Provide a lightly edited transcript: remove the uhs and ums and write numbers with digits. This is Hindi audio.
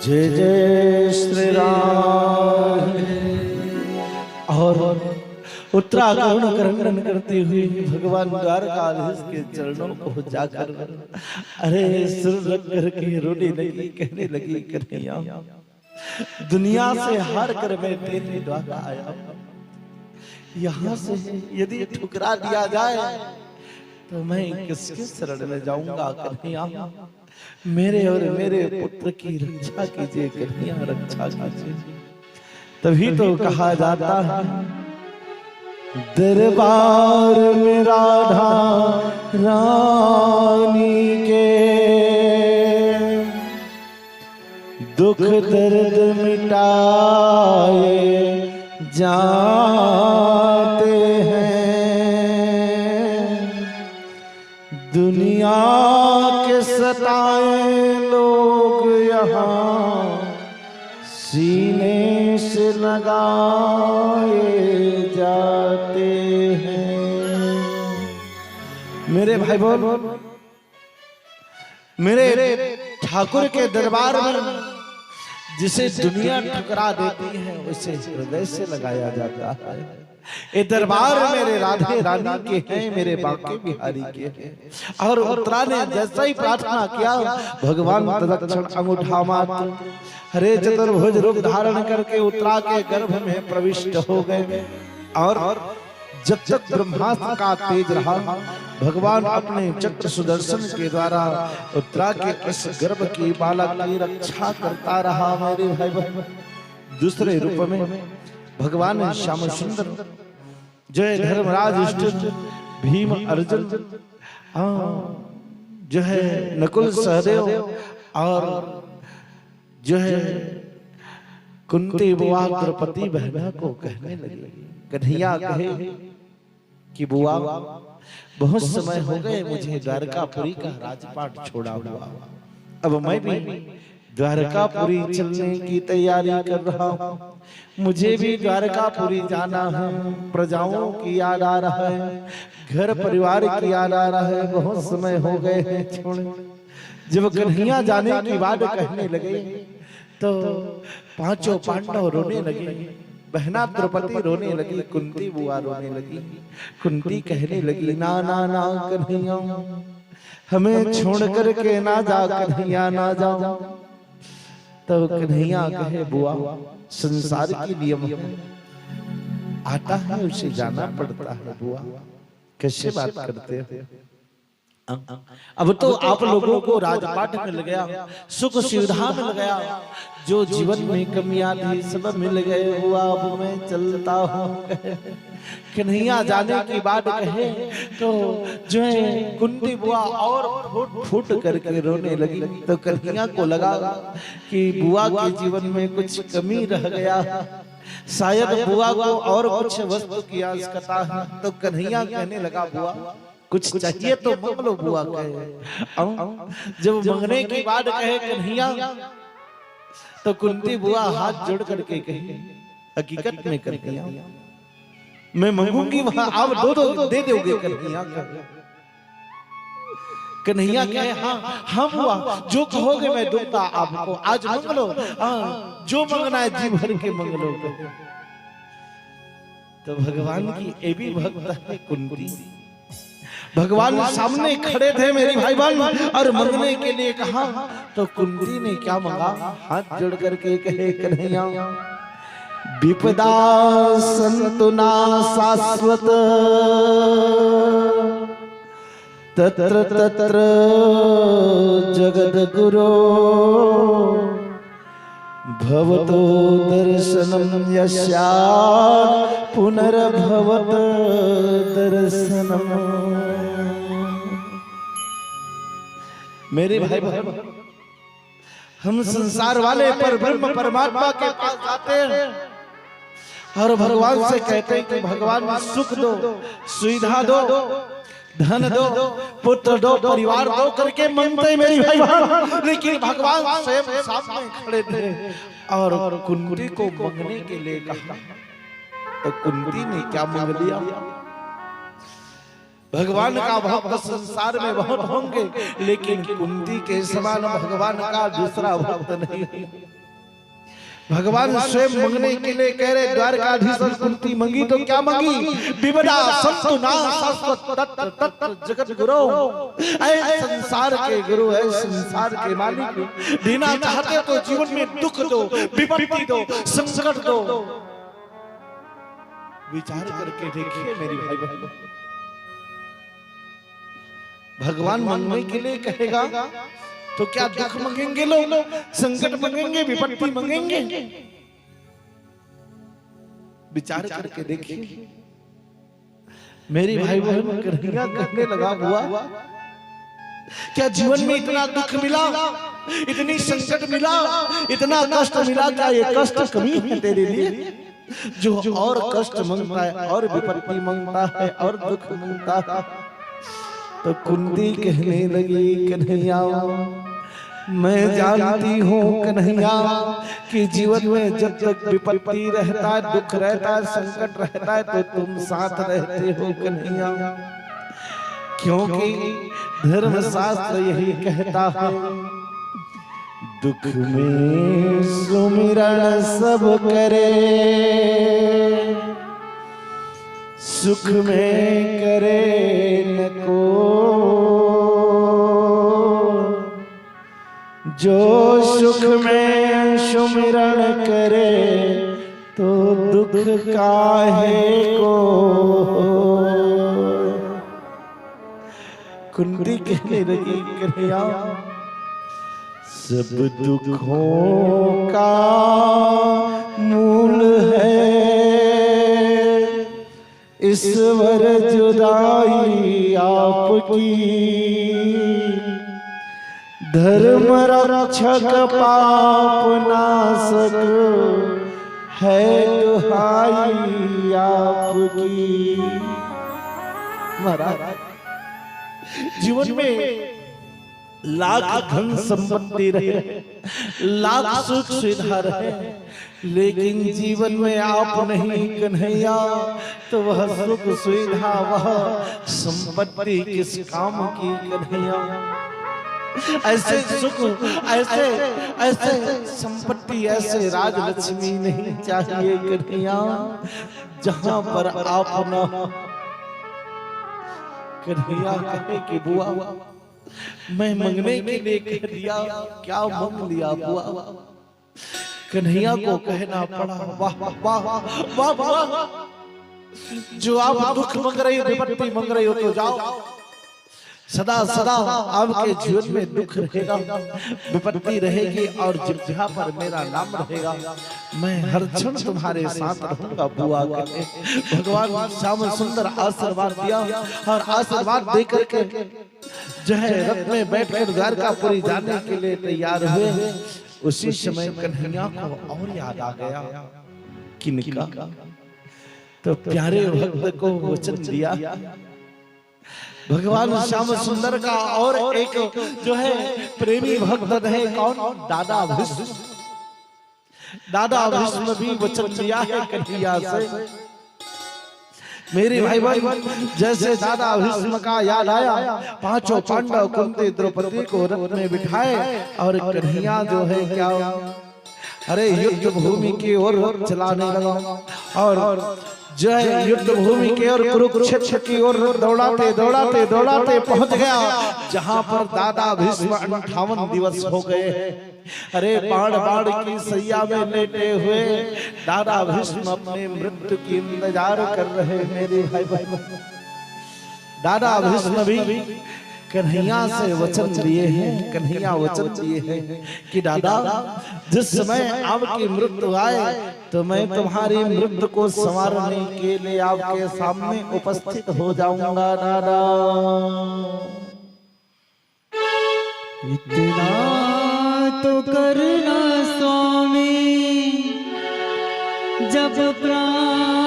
जय जय श्री राम। और उत्तराखंड करंडन करती हुई भगवान द्वारकाधीश के चरणों को जाकर अरे सिर रख करके रोने लगी, कहने लगी कन्हैया दुनिया से हार कर मैं तेरे द्वारा आया, यहाँ से यदि ठुकरा दिया जाए तो मैं किसके शरण में जाऊंगा। कन्हैया मेरे और मेरे पुत्र की रक्षा कीजिए, कन्हैया रक्षा कीजिए। तभी तो कहा जाता है दरबार में राधा रानी के दुख दर्द मिटाए जाते हैं, दुनिया के सताए लोग यहाँ सीने से लगाए जाते हैं। मेरे भाई बहन, मेरे ठाकुर के दरबार में जिसे दुनिया ठुकरा देती है उसे हृदय से लगाया जाता है। ये दरबार मेरे राधे रानी के हैं, मेरे बांके बिहारी के हैं। और उत्तरा ने जैसा ही प्रार्थना किया भगवान तदक्षण अंगूठा मात्र हरे चतुर्भुज रूप धारण करके उत्तरा के गर्भ में प्रविष्ट हो गए। और जब तक ब्रह्मास्त्र का तेज रहा भगवान अपने चक्र सुदर्शन के द्वारा उत्तरा के इस गर्भ की बालक की रक्षा करता रहा। मेरे भाई बहन, दूसरे रूप में भगवान श्याम सुंदर जय धर्मराज युधिष्ठिर भीम अर्जुन जो है नकुल सहदेव और जो है कुंती बुआ द्रौपदी बहना को कहने लगी। कन्हैया कहे कि बुआ बहुत समय हो गए मुझे द्वारकापुरी का राजपाट छोड़ा हुआ, अब मैं भी द्वारकापुरी चलने की तैयारी कर रहा हूँ। मुझे भी द्वारकापुरी जाना है, प्रजाओं की याद आ रहा है, घर परिवार की याद आ रहा है, बहुत समय हो गए हैं छोड़े। जब कन्हैया जाने की बात कहने लगे तो पांचों पांडव रोने लगे, बहना द्रौपदी रोने लगी, कुंती बुआ रोने लगी। कुंती कहने लगी ना ना ना कन्हैया हमें छोड़ करके ना जा, कन्हैया ना जाओ। तब कन्हैया कहे बुआ संसार की नियम है, आता है उसे जाना पड़ता है। बुआ कैसे बात करते हो, अब तो आप लोगों को राजपाट मिल गया, सुख सुविधा मिल गया, जो जीवन में कमियां थी सब मिल गए। हुआ अब मैं चलता हूँ। कन्हैया जाने की बात कहे तो जो है कुंती बुआ और फूट फूट करके रोने लगी। तो कन्हैया को लगा कि बुआ के जीवन में कुछ कमी रह गया, शायद बुआ को और कुछ वस्तु की आवश्यकता है। तो कन्हैया कहने लगा बुआ कुछ चाहिए तो मांग लो। बुआ कहे जब मांगने की बात कहे कन्हैया तो कुंती बुआ हाथ जोड़ करके कही हकीकत में कन्हैया मैं मांगूंगी वहां आप दो दे दोगे। कन्हैया कन्हैया कहे हाँ हाँ बुआ जो कहोगे मैं दूंगा आपको, आज मांग लो, जो मांगना है जी भर के मांग लो। तो भगवान की ये भी भक्त है कुंती, भगवान सामने खड़े थे मेरी भाई बहन और मांगने के लिए कहा तो कुंती ने क्या मांगा, हाथ जोड़ करके कहे कन्हैया विपदा संतु ना शाश्वत तत्र तत्र जगद गुरो भवतो दर्शनम यस्या पुनर्भवत दर्शनम। मेरे भाई बहन हम संसार वाले पर ब्रह्म परमात्मा के पास जाते हैं और भगवान से कहते हैं कि भगवान सुख दो, सुविधा दो, धन दो, पुत्र दो, परिवार दो करके मांगते मेरी भाई बहन। लेकिन भगवान स्वयं सामने खड़े थे और कुंती को मांगने के लिए कहा तो कुंती ने क्या मांग लिया, भगवान का भक्त संसार में बहुत होंगे, लेकिन कुंती के समान भगवान का दूसरा भक्त नहीं। भगवान स्वयं मंगने के लिए कह रहे, द्वारकाधीश कुंती मंगी तो क्या मंगी, विपदा संतु ना शाश्वत तत्र तत्र जगत गुरु। ऐ संसार के गुरु है, संसार के मालिक, देना चाहते तो जीवन में दुख दो, विपत्ति दो, संकट दो। विचार करके देखिए मेरी भाई बहनों, भगवान मांगने के लिए कहेगा तो क्या दुख मांगेंगे लोग, संकट मांगेंगे, विपत्ति मांगेंगे? विचार करके देखिए मेरी भाई बहन। कन्हैया कहने लगा, हुआ क्या जीवन में इतना दुख मिला, इतनी संकट मिला, इतना कष्ट मिला, क्या ये कष्ट कमी है तेरे लिए? जो और कष्ट मांगता है, और विपत्ति मांगता है, और दुख मांगता है। तो कुंती कहने लगी, कन्हैया मैं जानती हूँ कन्हैया कि जीवन में जब तक विपत्ति रहता है, दुख रहता है, संकट रहता है, तो तुम साथ रहते हो कन्हैया। क्योंकि धर्मशास्त्र यही कहता है, दुख में सुमिरन सब करे, सुख में करे न को। जो सुख में सुमिरन करे तो दुख काहे को। कुंती कहने लगी, कन्हैया सब दुखों का मूल है ईश्वर जुदाई आपकी। धर्म रक्षक पाप नाशक है दुहाई आपकी। महाराज जीवन में लाख धन संपत्ति रहे, लाख सुख सुविधा रहे, लेकिन जीवन में आप नहीं कन्हैया तो वह सुख सुविधा, वह संपत्ति किस काम की कन्हैया? ऐसे सुख, ऐसे ऐसे संपत्ति, ऐसे राजलक्ष्मी नहीं चाहिए कन्हैया जहां पर आप न। कन्हैया कहे कि बुआ मैं मंगने के लिए कह दिया, क्या मांग लिया बुआ? कन्हैया को कहना पड़ा, वाह वाह वाह वाह, जो आप दुख मांग रही हो, विपत्ति मांग रही हो, तो जाओ। सदा सदा आपके जीवन में दुख रहेगा, विपत्ति रहेगी, और जिह्वा पर मेरा नाम रहेगा। मैं हर क्षण तुम्हारे साथ रहूंगा बुआ। भगवान श्याम सुंदर आशीर्वाद दिया, और आशीर्वाद देकर के जो है रथ में बैठकर द्वारकापुरी जाने के लिए तैयार हुए। उसी समय कन्हैया को और याद आ गया किनका? तो प्यारे भक्त को वचन दिया भगवान श्याम सुंदर का, और एक जो है प्रेमी भक्त है, कौन? दादा भीष्म। दादा भीष्म भी वचन दिया है कन्हैया से। मेरे भाई भाई जैसे दादा भीष्म का याद आया, पांचों पांडव कुंती द्रौपदी को रथ में बिठाए, और कन्हैया जो है क्या, अरे युद्ध भूमि की ओर चलाने लगा, और जो है युद्ध भूमि की ओर, कुरुक्षेत्र की ओर दौड़ाते दौड़ाते दौड़ाते पहुंच गया, जहां पर दादा भीष्म 58 दिवस हो गए हैं। अरे बाण बाण की सैया में लेटे हुए दादा भीष्म अपने मृत्यु की इंतजार कर रहे हैं। मेरे भाई बहनों, दादा भीष्म भी कन्हैया से वचन लिए हैं, कन्हैया वचन दिए हैं कि दादा जिस समय आपकी मृत्यु आए तो मैं तुम्हारी मृत्यु को संवारने के लिए आपके सामने उपस्थित हो जाऊंगा दादा। इतना तो करना स्वामी, जब प्राण